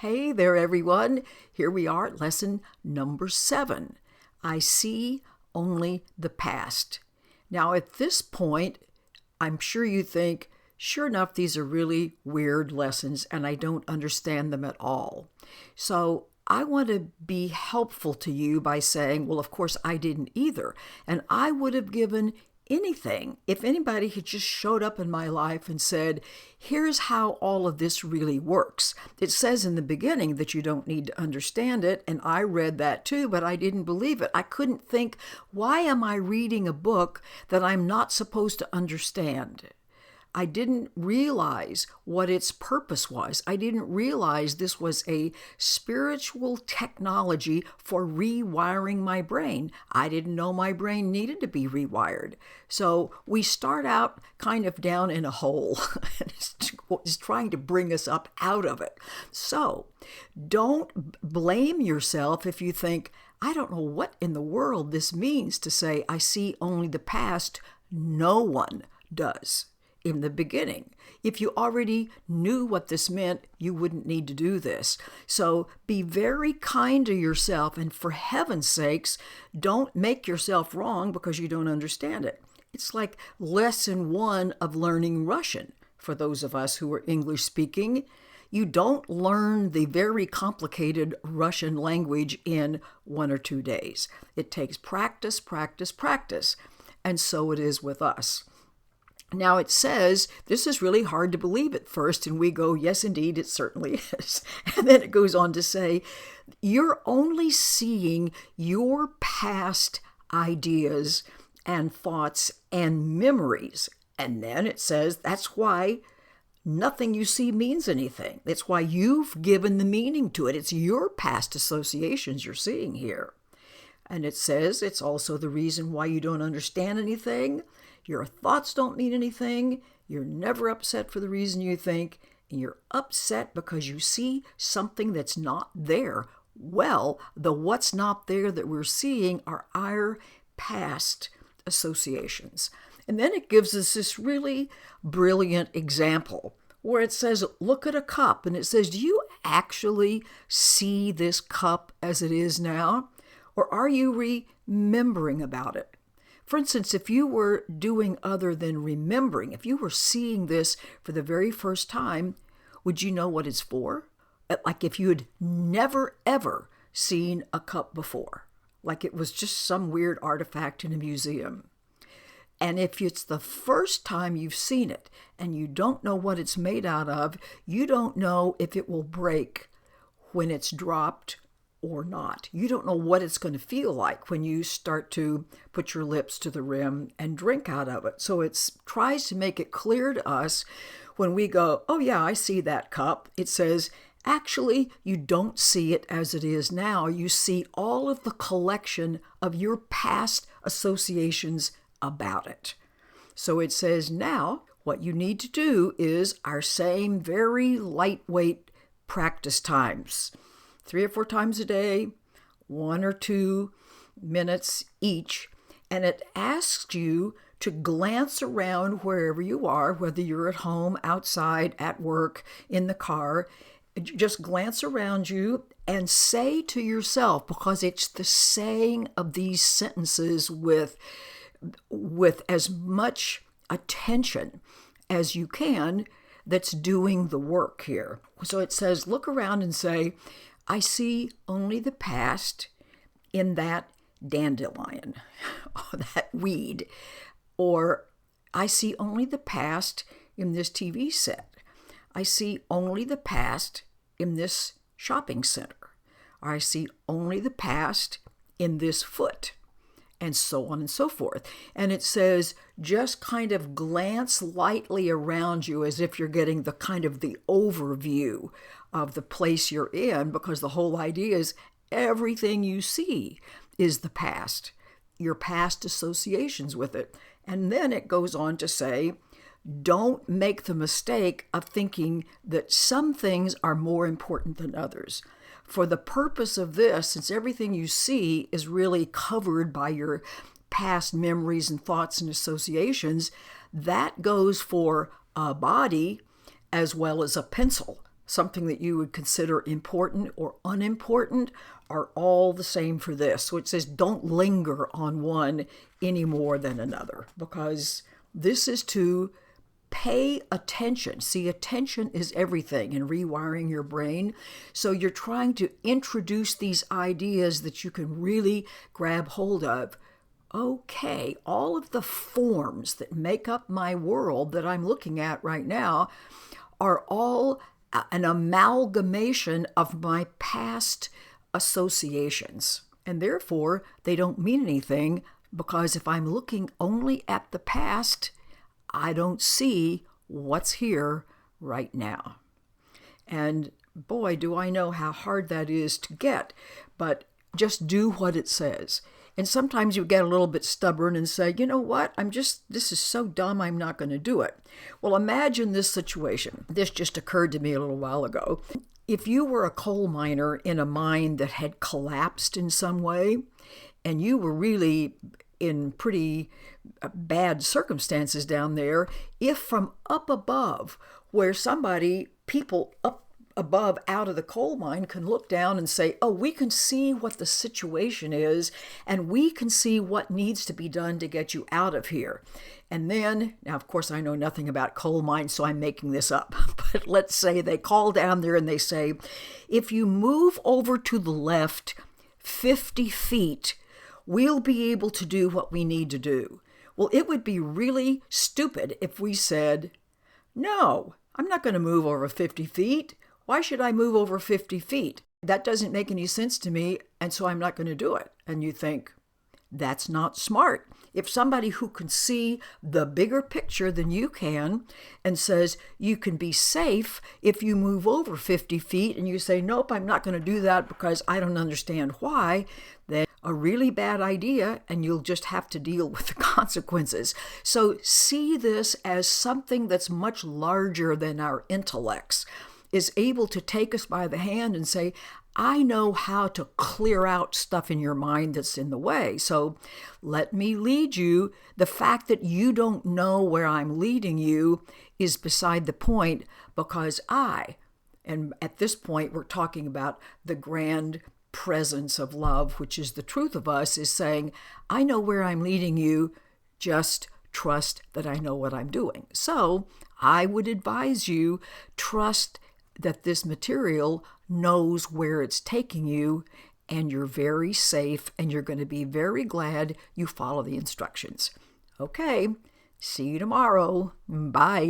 Hey there, everyone. Here we are at lesson number 7. I see only the past. Now, at this point, I'm sure you think, sure enough, these are really weird lessons and I don't understand them at all. So I want to be helpful to you by saying, well, of course, I didn't either. And I would have given anything if anybody had just showed up in my life and said, here's how all of this really works. It says in the beginning that you don't need to understand it, and I read that too, but I didn't believe it. I couldn't think, why am I reading a book that I'm not supposed to understand? I didn't realize what its purpose was. I didn't realize this was a spiritual technology for rewiring my brain. I didn't know my brain needed to be rewired. So we start out kind of down in a hole and it's trying to bring us up out of it. So don't blame yourself if you think, I don't know what in the world this means to say, I see only the past. No one does. In the beginning. If you already knew what this meant, you wouldn't need to do this. So be very kind to yourself, and for heaven's sakes, don't make yourself wrong because you don't understand it. It's like lesson 1 of learning Russian. For those of us who are English speaking, you don't learn the very complicated Russian language in 1 or 2 days. It takes practice, practice, practice. And so it is with us. Now it says, this is really hard to believe at first, and we go, yes, indeed, it certainly is. And then it goes on to say, you're only seeing your past ideas and thoughts and memories. And then it says, that's why nothing you see means anything. That's why you've given the meaning to it. It's your past associations you're seeing here. And it says it's also the reason why you don't understand anything. Your thoughts don't mean anything. You're never upset for the reason you think. And you're upset because you see something that's not there. Well, the what's not there that we're seeing are our past associations. And then it gives us this really brilliant example where it says, look at a cup. And it says, do you actually see this cup as it is now? Or are you remembering about it? For instance, if you were doing other than remembering, if you were seeing this for the very first time, would you know what it's for? Like if you had never, ever seen a cup before, like it was just some weird artifact in a museum. And if it's the first time you've seen it and you don't know what it's made out of, you don't know if it will break when it's dropped or not. You don't know what it's going to feel like when you start to put your lips to the rim and drink out of it. So it tries to make it clear to us when we go, oh yeah, I see that cup. It says, actually, you don't see it as it is now. You see all of the collection of your past associations about it. So it says now, what you need to do is our same very lightweight practice times. 3 or 4 times a day, 1 or 2 minutes each, and it asks you to glance around wherever you are, whether you're at home, outside, at work, in the car. Just glance around you and say to yourself, because it's the saying of these sentences with as much attention as you can, that's doing the work here. So it says, look around and say, I see only the past in that dandelion, or that weed, or I see only the past in this TV set. I see only the past in this shopping center. Or I see only the past in this foot, and so on and so forth. And it says, just kind of glance lightly around you as if you're getting the kind of the overview of the place you're in, because the whole idea is everything you see is the past, your past associations with it. And then it goes on to say, don't make the mistake of thinking that some things are more important than others. For the purpose of this, since everything you see is really covered by your past memories and thoughts and associations, that goes for a body as well as a pencil. something that you would consider important or unimportant, are all the same for this. So it says don't linger on one any more than another, because this is to pay attention. See, attention is everything in rewiring your brain. So you're trying to introduce these ideas that you can really grab hold of. Okay, all of the forms that make up my world that I'm looking at right now are all an amalgamation of my past associations. And therefore, they don't mean anything, because if I'm looking only at the past, I don't see what's here right now. And boy, do I know how hard that is to get, but just do what it says. And sometimes you get a little bit stubborn and say, you know what, this is so dumb, I'm not going to do it. Well, imagine this situation. This just occurred to me a little while ago. If you were a coal miner in a mine that had collapsed in some way, and you were really in pretty bad circumstances down there, if from up above, where people up above out of the coal mine can look down and say, oh, we can see what the situation is, and we can see what needs to be done to get you out of here. And then, now of course I know nothing about coal mines, so I'm making this up, but let's say they call down there and they say, if you move over to the left 50 feet, we'll be able to do what we need to do. Well, it would be really stupid if we said, no, I'm not going to move over 50 feet. Why should I move over 50 feet? That doesn't make any sense to me, and so I'm not going to do it. And you think, that's not smart. If somebody who can see the bigger picture than you can and says you can be safe if you move over 50 feet, and you say, nope, I'm not going to do that because I don't understand why, then a really bad idea, and you'll just have to deal with the consequences. So see this as something that's much larger than our intellects, is able to take us by the hand and say, I know how to clear out stuff in your mind that's in the way. So let me lead you. The fact that you don't know where I'm leading you is beside the point, because and at this point we're talking about the grand presence of love, which is the truth of us, is saying, I know where I'm leading you, just trust that I know what I'm doing. So I would advise you, trust that this material knows where it's taking you, and you're very safe, and you're going to be very glad you follow the instructions. Okay, see you tomorrow. Bye.